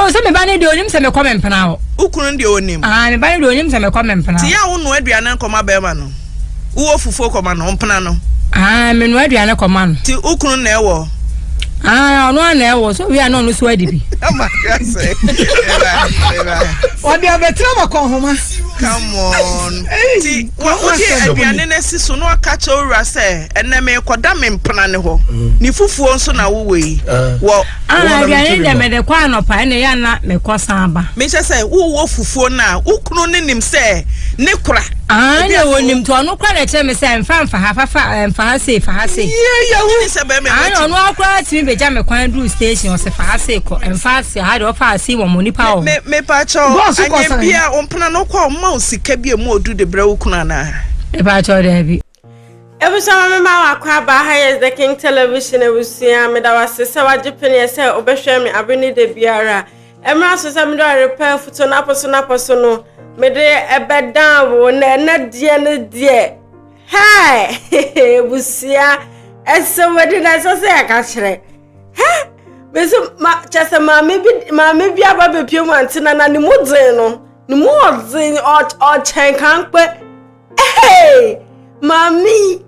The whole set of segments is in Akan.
Oh, so me bani de onim se me come mpena wo. Ukunu de onim. Ah, me bani de onim se me come mpena. Ti ya wo no aduane nkoma be ma no. Wo fufuo koma no mpena no. Ah, me no aduane koma no. Ti ukunu na ewo. Ah, no na ewo so we are no so adibi. Ama ka say. Odi abetra makon homa. Come on. Ti wo di aduane na si so no aka che owura say enne me koda me mpena ne ho. Ni fufuo nso na wo we. Wo aduane de me de kwa anopa ne ya na me kosan ba. Me che say wo fufuo na ukunu ne nim say ne kura. Ah, ne wonim to no kwa na che me say mfa ha say. Yeah, wo se be me. Ah, no akwa ti be ja me kwan do station o se fa say ko mfa say ha do fa say wo monipa o. Me pa cho anya bia ompana no kwa ma osika bia mu odu de bra ukunu na. Me pa cho da bi. Ebusama me ma wakwa ba ha is the King Television ebusia me da wasese wagepene se obehwe me abeni de biara emra so se me do repair foto na poso no me de ebedan wo na die hey ebusia ese wedi na so se aka kire he beso ma chese ma me bia ba bepie mu antena na ni mudzen no ni mu odzen o chen kanpe hey mami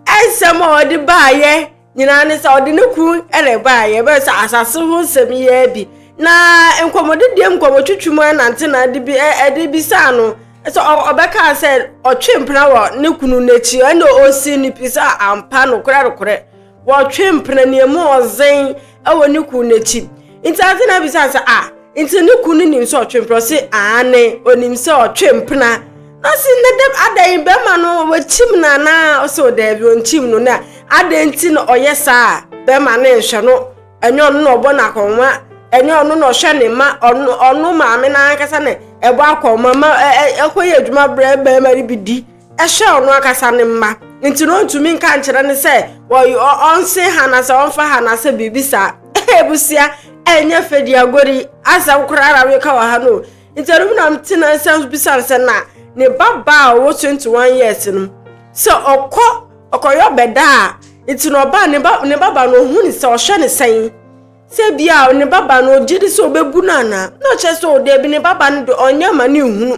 Esamo odi baaye nyina ne sa odi ne ku ere baaye be sa asase ho semi ye bi na enkomode die twetwumu anante na de bi sa no so obeka say otwempena wo ne kunu nechi ene osi ni pisa ampa no kore wo twempena ne mu ozen ewo ne kunu nechi intante na bi sa inti ne kunu nim so otwempena se ane onim se otwempena Asi nedem adai be ma no wachim na oso da bi onchim no na adenti no oyesa be ma na ehwe no enyo no obo na konwa enyo no no hwe ne ma onu ma me na akasa ne ebo akoma ma ekoye adwuma bra be ma ribidi ehwe onu akasa ne ma nti no ntumi nka nkyere ne se wo onse hanasa onfa hanasa bibisa ebusia enye fedi agori asa kurara we ka wa ha no nti ru na mtina sense bisa se na ne baba wo 21 years no so okoyo beda iti no ba ne baba no hu ni se o hwe ne sen se bia ne baba no gidi so obebu na no che so de bi ne baba no onya ma ne hu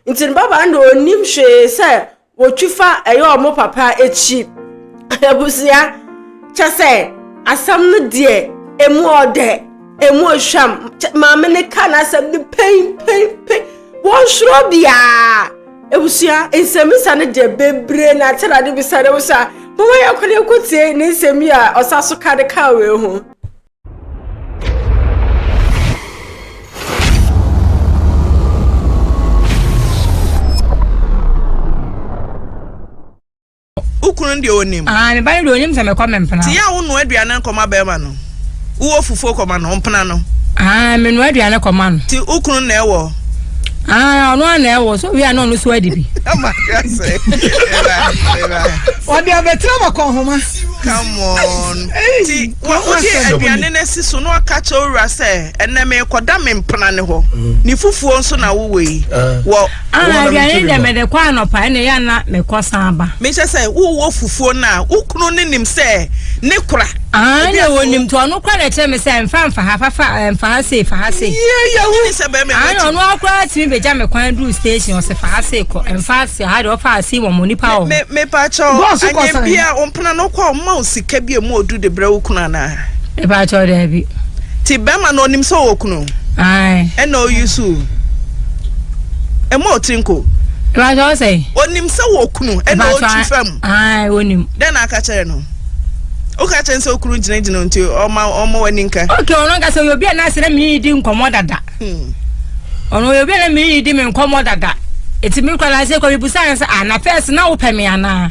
iti ne baba no onim hwe se wo twifa eyo mo papa echi ebusia che se asam no de emu ode emu ohwam ma me ne kana asam ni pain won shrobia ebusia ensemisa ne de bebre na tera de bisare wosa mama yakole kotie ne nsemi a osaso kade kawe ho ukunu de onim. Ah, me bani de onim se me come mpena. Ti ya wo no aduane nkoma be ma no. Wo fufuo koma no mpena no. Ah, me no aduane koma no. Ti ukunu na ewo. Ah, no na ewo so we are no so adibi. Ama ka say. Odi abetra makon homa. Come on. Ti wo di aduane na si so no aka che owura say enne me koda me mpena ne ho. Ni fufuo nso na wo we. Wo aduane de me de kwa anopa ne ya na me kosan ba. Me che say wo fufuo na ukunu ne nim say ne kura. Ah, ne wonim to no kwa na che me say mfa ha say. Yeah, wo se be me. Ah, no akwa ti be ja me kwan do station o se fa say ko mfa say ha do fa say wo monipa o. Me pa cho anya bia ompana no kwa ma osika bia mu odu de bra ukunu na. Me pa cho da bi. Ti be ma no nim so okunu. Ai. E no yusu. E mo tinko. Ra jo say. Onim se okunu e no otifam. Ai, onim. Den aka chere no. Oka chere se okunu gina nti omo wani nka. Okay, ono ga say obi na sere mi di nkomo dada. Ono obi na mi di me nkomo dada. Eti mi kwa na say ko bi busan say na first na wo pemi ana.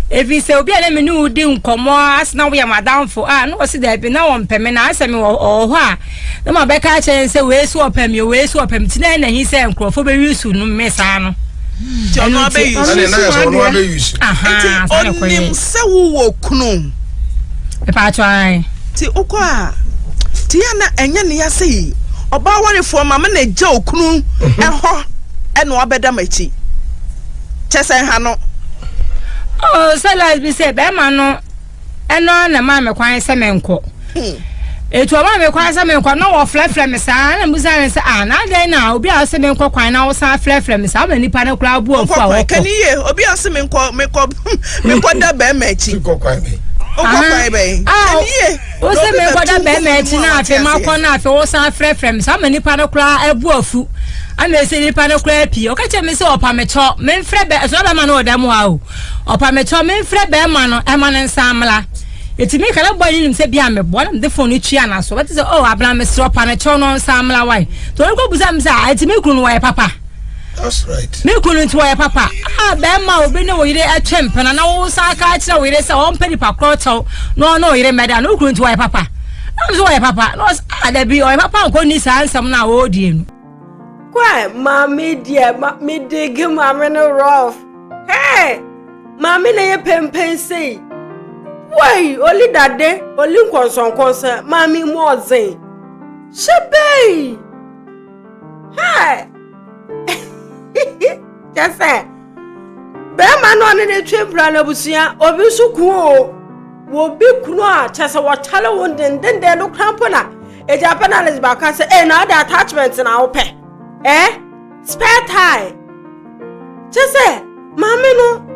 Efi se obi na me ni di nkomo as na wo ya madam fo no si da bi na wo pemi na asemi wo ho a na ma be ka chere say we su opemi ti na hi say nkrofo be yusu no mesa no. Ti ono be yusu. Aha. Onim se wo okunu. E pa try. Ti ukwa. Ti ya na enye ne ya sei. Oba warefo mama na gya okunu eho e no obeda machi. Chese ha no. Oh, so let's be say be ma no eno na ma me kwan se menko. etu ọba me kwa sa me kwa na wo flefle me sa na musa ne sa na den na obi a se me nkọ kwan na wo sa flefle me sa ma nipa na kura bu ofu a wo kan ye obi a se me nkọ da be ma echi nkọ kwan me o kwa kwan be kan ye o se me nkọ da be ma echi na afi ma kwa na afi wo sa flefle me sa ma nipa na kura ebu ofu ana se nipa na kura pi o ka che me se opa me cho me mfre be so be ma na oda mu a o opa me cho me mfre be ma no e ma ne nsamla etimi kala boy nim se bia me bo na de phone twa na so wati se oh abla me stop na cho no samla why to ko buza me say etimi kunu why papa that's right me kunu to why papa be ma obi ne wo yire atwem pena na wo sa ka kire wo yire se on pedi pa kroto no yire meda no kunu to why papa na so why papa no ada bi why papa ko ni sa ansam na wo die nu kwa mami dia me dig mami no rough hey mami na ye pempen sei why only that day only concern mami more zen shebe hey just say be man no ne twempra na busia obi suku o wo bi kunu a chese wo tale won den no crampo na e japan is back say eh na the attachment na wo pe spare tie just say mami no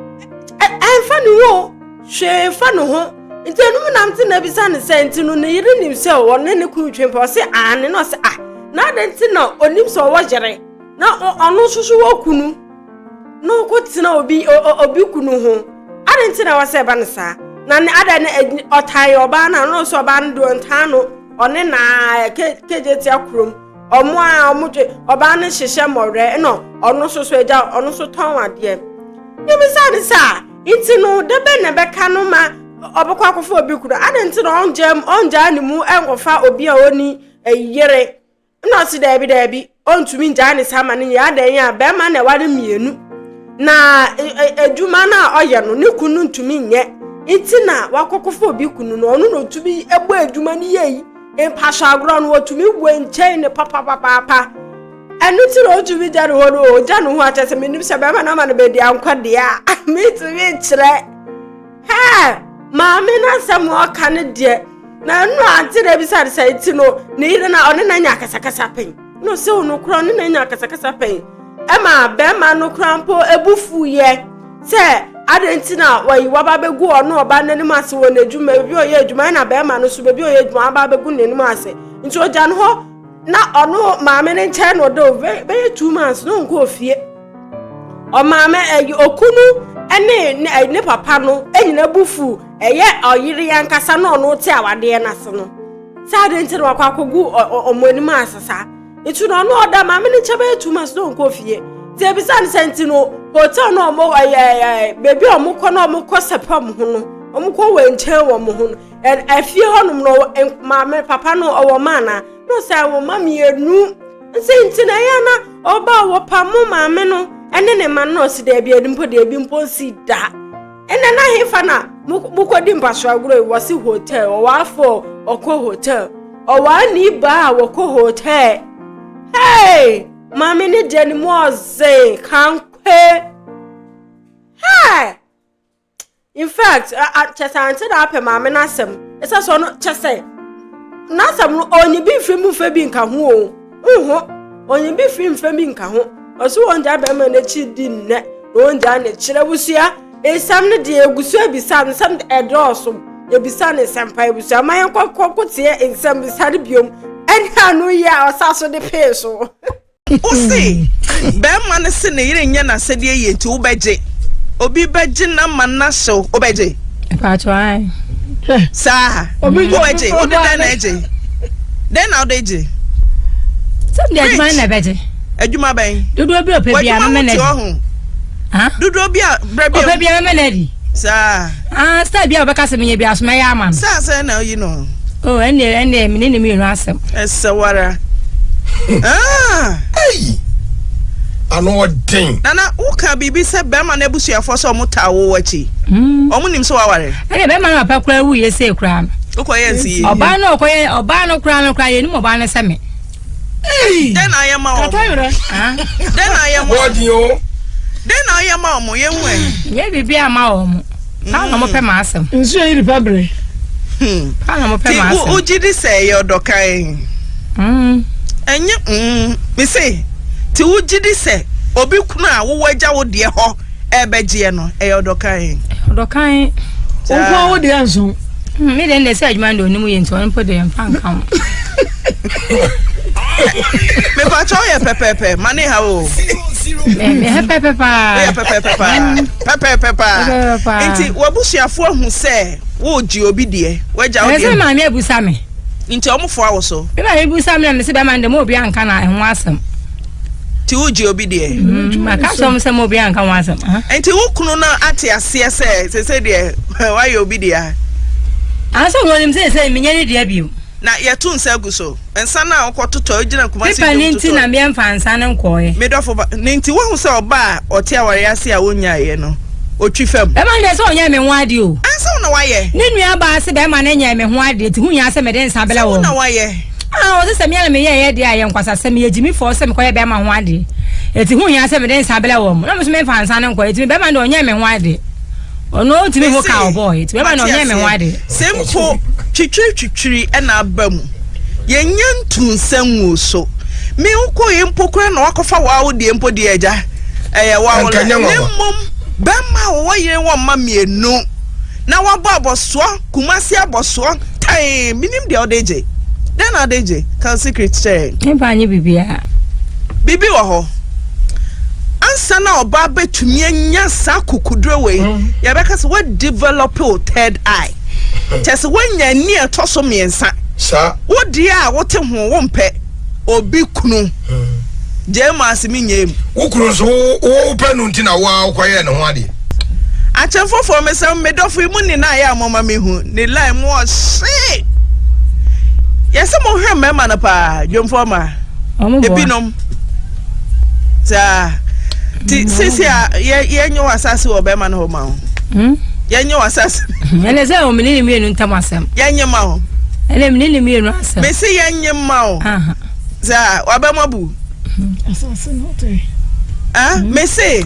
I funny wo she fanu ho ntenu nam ti na bisa ne senti no ne yiri nim se wo ne ne ku twempa o se ane no se na de nti na onim so wo jere na onu susu wo kunu no ko tina obi kunu ho ade nti na wo se ba ne sa na ne ada ne otai oba na no so oba ndo nta no one na keje ti akrom omo a omuje oba ne hyehye morre no onu susu eja onu so ton ade ni bisa ne sa inti no de be ne be ka no ma obekwa akofo obi kuru adenti no onja ni mu enkofa obi a oni eyere na si da bi ontumi nja ni sama ni ya dan ya be ma na ware mienu na eduma na oye no ne kunu ntumi nye inti na wakokofo obi kunu no onu no tumi egbo eduma ni yeyi empasha agro no otumi wenche ne papa enu ti ro tumi jare ho no janu ho atese menim se be ma na ma no be dia nkwade a me tumi kire ha mami na samu aka ne de na nu ante da bi sare sai ti no ne yire na one na nya kasa pen no se onu kro ne na nya kasa pen e ma be ma no krampo ebufu ye se adenti na wayi waba begu ono oba nanim ase wo n'edwuma bi oye edwuma na be ma no so be oye edwuma aba begu nanim ase nti oja no ho na ono mami ne nche no do be 2 months no nko ofie o mami okunu ne papa no enyina bufu eye oyiri yankasa no no ti awade na se no sade nti no akwakogu omonim asesa etu no no oda mami ne chebe 2 months no nko ofie ti ebisan senti no hotel no omo baby omukọ no omukọ sepam ho no omukọ wenche wo mo ho no afie honum no mami papa no owo mana no say wo mami enu senti na ya na oba wo pamu mami no ene ne man no si da bia dimpo da bi mpo si da ene na hefa na mukodi mpaso agro wo si hotel o wa fo okọ hotel o wa ni ba wo ko hotel hey mami ni jeni mo ze kankwe hey in fact chesa ante da pe mami na sem esa so no chese na sem no onyi bi firi mu fa bi nka ho o onyi bi firi mfa bi nka ho oso wonja be ma na chi di nne wonja na chire busua esam ne de egusua bisam sam edoso ebisa ne sempa ebusua man kokotie ensam bisa de biom enya no ya osaso de peso usi be ma ne se ne yire nya na se de ye ti ubeje obi beje na ma na so obeje pa try sa obi obeje odi na eje den na odeje sam de adwuma na beje adwuma ben dodo bi opebia no menedi ha dodo bi a brabia opebia no menedi sa sta bia obeka se menye bia so me ya man sa na you know oh ene me ne me asem esawara hey ano den nana uka bibi se be ma na busuafo so mota wo wachi omunim so waware ene be ma na papa kura wu ye se kura no ukoye nsi oba no kura ye ni mo ba na se me then I am out. Then I am what you? Then I am out. Ye bibi ama omo. Na no mo pe ma asem. Nsu yi repabre. Ana mo pe Ti ma asem. ujidi say your dokai. Enye me say ti ujidi say obi kunu a wo wagya wo de ho ebegie no your dokai. Dokan. Onko wo de anso. Me den dey say adwuma ndo onimu ye nti on po dey mfa nka. Me pa cho ye pepepe mane ha o. Me pepepa. Ye pepepa. Enti wabusuafo hu say wo ji obi de wagya wo de. Me say ma me abusa me. Nti omufo awo so. Me ma abusa me na me say be man dem obi anka na ho asem. Ti uji obi de. Ma ka so me say mo obi anka ho asem. Enti wo kunu na ate ase say de why obi de a. Asa wo nim say me nyane de abiem. Na yetu nsa gu so. Nsa na okototo ojina kuma si. Pepa ninti na me mfa nsa ne nkoye. Me dofo ninti wo hu say oba ote aware ase a wonya ye no. Otwi fam. Be man dey say onya me ho ade o. Ansa na waye. Ne nua ba ase be man nya me ho ade ti hu nya se me de nsa bela wo. Na waye. Ah, o se me na me ye de aye nkwasa se me yegimi fo se me koye be man ho ade. Eti hu nya se me de nsa bela wo. Na me so me mfa nsa ne nkoye ti be man de onya me ho ade. Ono ti me ho ka boy. Ti be man onya me ho ade. Sempo twitwiri na abamu. Yenya ntunsam wo so. Me ukoye mpokora na wakofa wa wo de mpo de agya. Wa wo. Nemom bema wo yire wo ma mienu. Na wabo aboso kumasi aboso tai minim de odeje. Den odeje kan secret share. Empa anyi bibia. Bibi wo ho. Ansa na oba betumi anya sa kokudro we. Ya beka se we develop your third eye. Chese wanya ni etoso miensa. Sa. Wo dia wo te ho wo mpe obi kunu. Jema asimi nyem. Wo kunu so wo penu nti na wo kwaye ne ho ade. Achefo for me say me dofo imu ni na ya mama me hu. Ni line mo se. Yese mo hwe mema na pa dwomfo ma. Ebinom. Za ti sisi a ye nyo asase wo be ma na ho ma ho. Ye nyo asase. Ele say o menini mienu ntam asem. Ye nye ma ho. Ele menini mienu asem. Me se ye nye ma ho. Za wa be mabu. Asase no te. Me se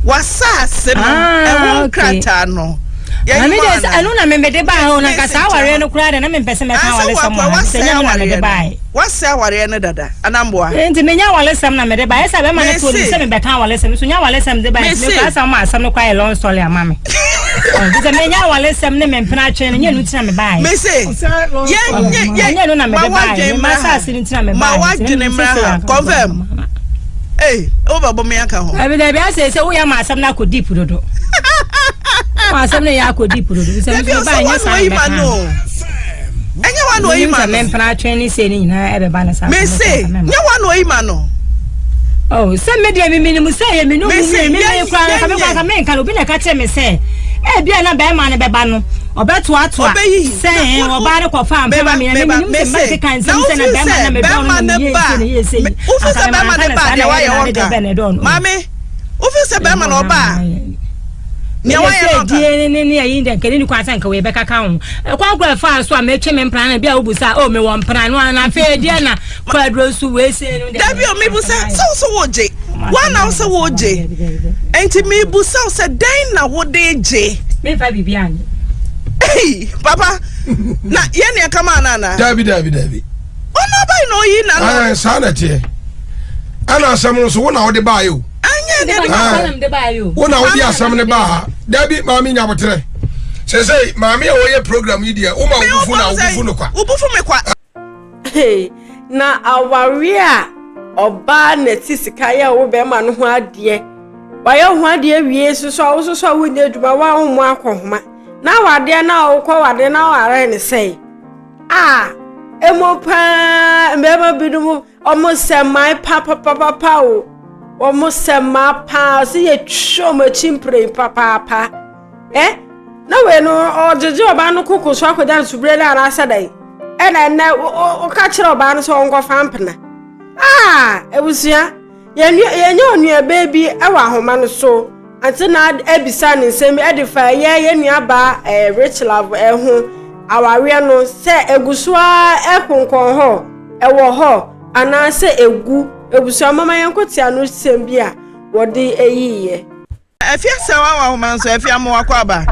wasase no e won krata no. Ya me dey anu na me de ba ho na kasa aware no kura de na me pese me ka wale sam na se nya na me de ba. Wase aware no dada anamboa. Enti me nya wale sam na me de ba. Esa be ma na to se me be ka wale sam so nya wale sam de ba. Me ka sam ma sam no kwa e long story ama me. Enti me nya wale sam ne me mpena twen nya nu tina me ba. Me se ye no na me de ba. Ma sa asiri tina me ba. Ma wa dwene mra confirm. O babo me aka ho. Abi da bia se wo ya ma sam na ko deep dodo. Ma sam ne ya ko deep dodo. Se me ba nya sam be no. Enya wa no oyima me mpena twen ni se ni na e be ba na sam. Me se nya wa no oyima no. Oh, se me dia me minimum se ye me no me kwa ka me nka obi na ka che me se e bia na be ma ne be ba no obeto ato a se oba re ko fa ampa me na me se kan se na be ma na me be no ye se u fi se be ma ne ba de wa ye wonka mami u fi se be ma no ba ni wa ye wonka ni ayi de kene ni kwa san ka we be kaka ho kwa kwa fa so a me twe me mpran na bia obusa o me wo mpran no na fe dia na kwadro su we se no da bia me busa so woje wa na so woje enti me busa so den na wo de je me fa bibia ni hey papa na ye ne kama na David ona bai no yi na no sa na tie ana asam so wo na wo de ba yo anya de ba yo wo na wo de asam ne ba David maami nya botre say maami a wo ye program yi dia wo ma wo fu na wo fu no kwa wo fu me kwa hey na aware a oba na ti sika ya wo be ma no ho ade wa ye ho ade wie so wo nya djuma wa ho mu akohoma na wade na wo kwa wade na ware ne sei emo pa mbeba bidum omo semai papa o omo sema pa si ye twa ma chimpre papa na we no ojeje oba no kokoso akoda subre na ara sadai na o ka kire oba no so onko fampna ebusia ye onua baby e wa homa no so ante na ebisa ne nsem edifa ye nua ba rich love ho aware no se egusua ekonkon ho ewo ho ana se egu ebusua mama yankotia no sem bia wode eyiye afia se wa homa so afia mo akwa ba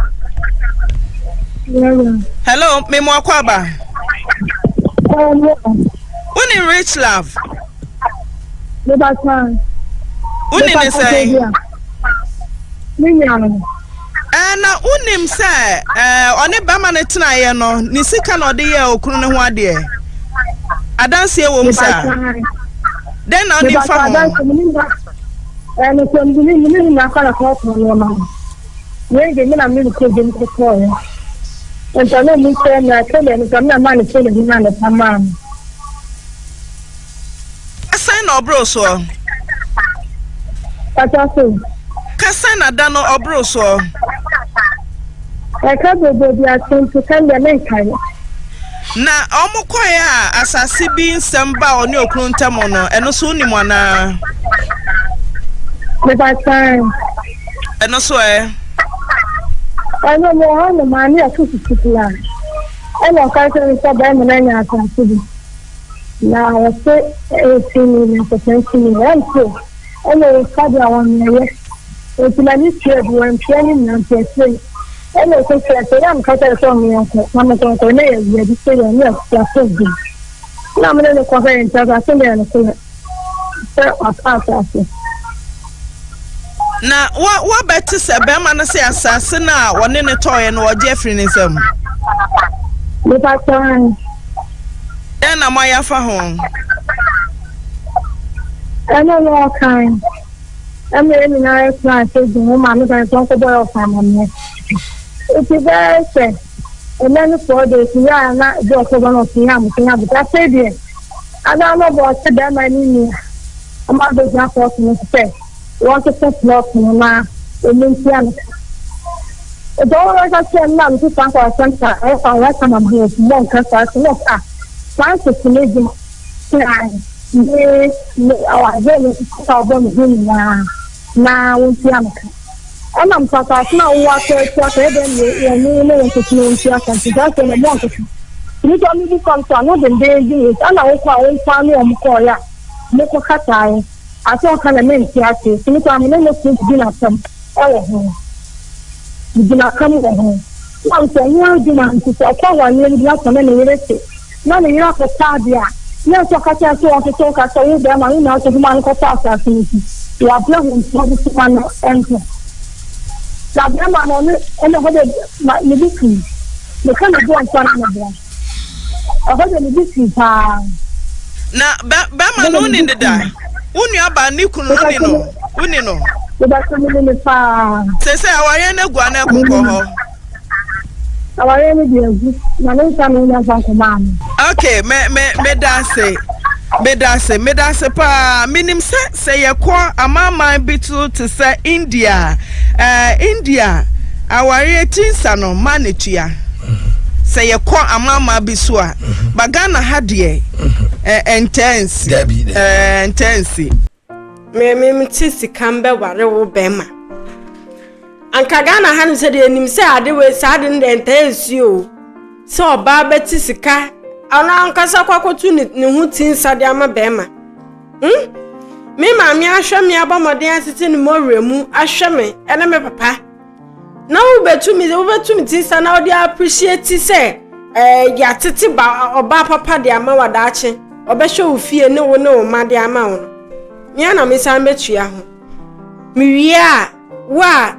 Hello, me mo akwaba. Uni rich love. Uni ne say. Na unim say oni bama ne tena ye no ni sika no de ye okunu ne ho ade. Adanse wo mu sa. Den na oni fa no so ni na kala ko no ma. We ge na mi ko ge ko ko. Entano mi se na tele ni kamna mani tele ni na tamam. Asa na obro so. Pataso. Kasa na da no obro so. Eka bobo bi atuntu kan de men kai. Na omukoye a asase bi nsamba oni okunu ntamo no eno so ni mo na. Me ba tan. Eno so Ano mo ano mani atutu tukula. Eno kaisa ni saba emo na nya atansibi. Na wase sini na potential wanto. Eno sabi awon ye. Otilani tie bu en piani na pese. Eno ko se am kata so mi onko. Mama ko na ye di se ya ni after bi. Na me ne ko fa enta ga se le na ko. Se apasa. Na wa beti se be ma no se asase na woni ne toye no oje free ne sam. Me pa tan. Na mo ya fa ho. No kind. I'm in a class, woman, I talk about family. It is very sad. And then 4 days, we are not just one of the young, but I said, I don't know about them. I mean, I'm not the job of me to say. Want to set block in my Olympian. It's all like I said, now to talk about center. If I like some of his monk, I look at Francis to live in our very problem na wontiamka am papa na wa ko dem ni to wontiaka ntiga na mo nko ni to mi come to no dem dey use ana wo kwa no om ko ya mo ko katai aso kana men tiate ni to am no to dina tam ho dina kam ho na so nya dina nti so kwa wa ni bila to na ni rete na ni ra ko tabia na so kata so on to ka so be ma ni na so man ko ta sa si ya bla hun so so man enko la bla ma no ni ene ho de ni biki ni kana do an sana na bla ho de ni biki pa na ba ma no ni ndeda unu aba ni kunu ni no uni no ba so ni pa se aware na gua na kokko ho aware ni bi na no sa no nya san ko man. Okay, medase pa minim se yekwa amama bitu to say India aware tinsa no manetua se yekwa amama bisu a bagana hadie intense me mtisi kambe ware wo bema anka gana han se de nim se ade we sade nde intense o se oba beti sika ana ankasa kwakotu ni hu tinsa de ama bema me maami ahwe me abomoden asete ni moremu ahwe me ene me papa na wo betu mi tinsa na wo de appreciate se ya tete ba oba papa de ama wadache obehwe ofie ne wo ne wo ma de ama wo me na me san betua ho me wie a wa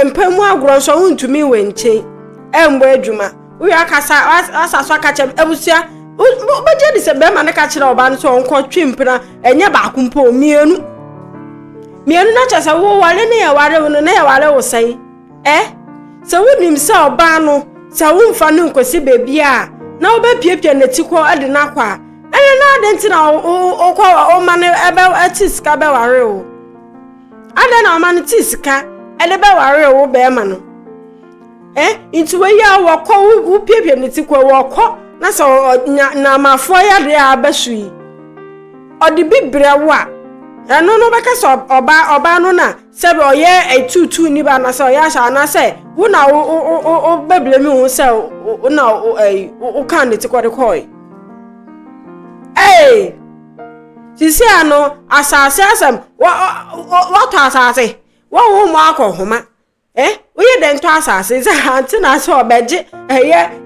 empamu agro so huntumi wenche embo adwuma we akasa asaso akache ebusia obeje di se be ma ne ka kire oba nso onko twimpra enye ba kumpo mienu na chasa wo wale ne ya ware no na ya ware wo sai se wonim se oba no se wo mfa no nkosi bebi a na oba piepie na tikwo ade na kwa ene na ade ntina okwa o ma ne ebe atiska be ware o ade na o ma ne tiska ede be ware o be ma no into we ya wako wo piepie ne tikwo wako na so na mafo ya de abasui odi bibre wa eno no beka so oba no na se be oye etutu ni ba na so ya sha na se wo na o beble mi hu se na o kan ne tikwo de koi sisi ano asase asem what asase wo mo akohoma Uye den to asase say anti na so obeje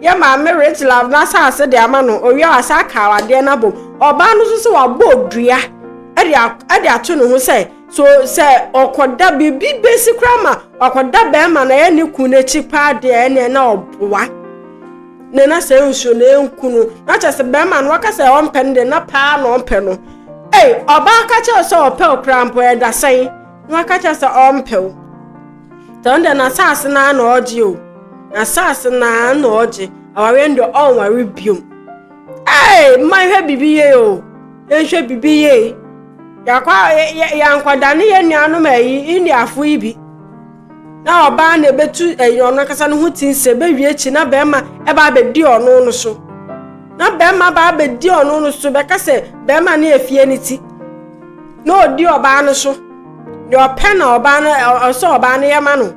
ye ma me rich love na asase de ama no owie asa ka wade na bom oba no so wabo odua ade ato no ho say so say okoda bibi basic grammar okoda be ma na ye ne ku na chi pa de ene na oboa ne na say nso na enkunu na cha se be ma no waka say on pen de na pa na on pen no oba ka cha so opel crampo e da say no waka cha se on pel tonde na sase na na oje o na sase na na oje aware ndo on ware biom my hwe bibiye o ehwe bibiye yakwa yankwada ne ye nuanu mayi ini afo ibi na oba na betu eyono kasa no hutinse be wie chi na be ma e ba be di ono no so na be ma ba be di ono no so be kase be ma na efie ni ti na odi oba no so de ope na oba na so oba na ye ma no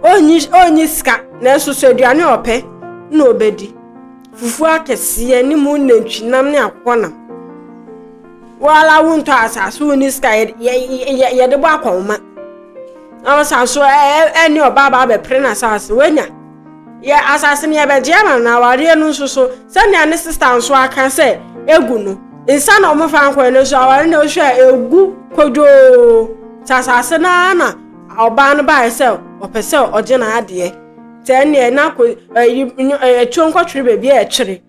onyi ska na esusu aduane ope na obedi fufu akese ani mu nantwi nam ne akwonam wala wunto asaso ni ska ye de bo akwoma na asaso eni oba ba be pre na asaso wenya ye asase ne be je na ware no nsoso sani ane sister nso aka se egu no insa na omo fa nkwa no so aware na ohwa egu kojo sasase na oba no ba se opese oje na ade te ne na ko chonko twere be bia ekere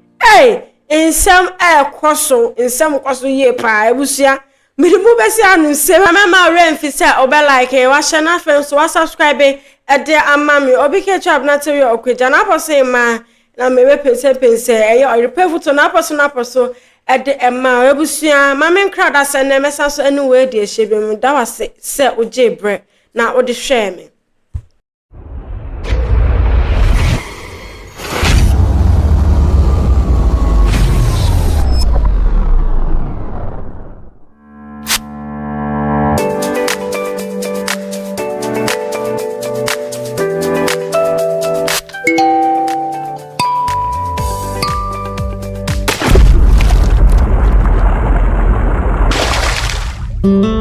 insem koso insem koso ye pa ebusia mirimu besi anu nsem mama remfi se obe like wa share fem so wa subscribe ede amami obi ke chap na tell you okweja na poso ma na mebe pense eye repefuto na poso ede emma ebusia mama nkra da se na mesa so anu we de ehebe mu da wase se oje bre na odi hwe me Mm-hmm.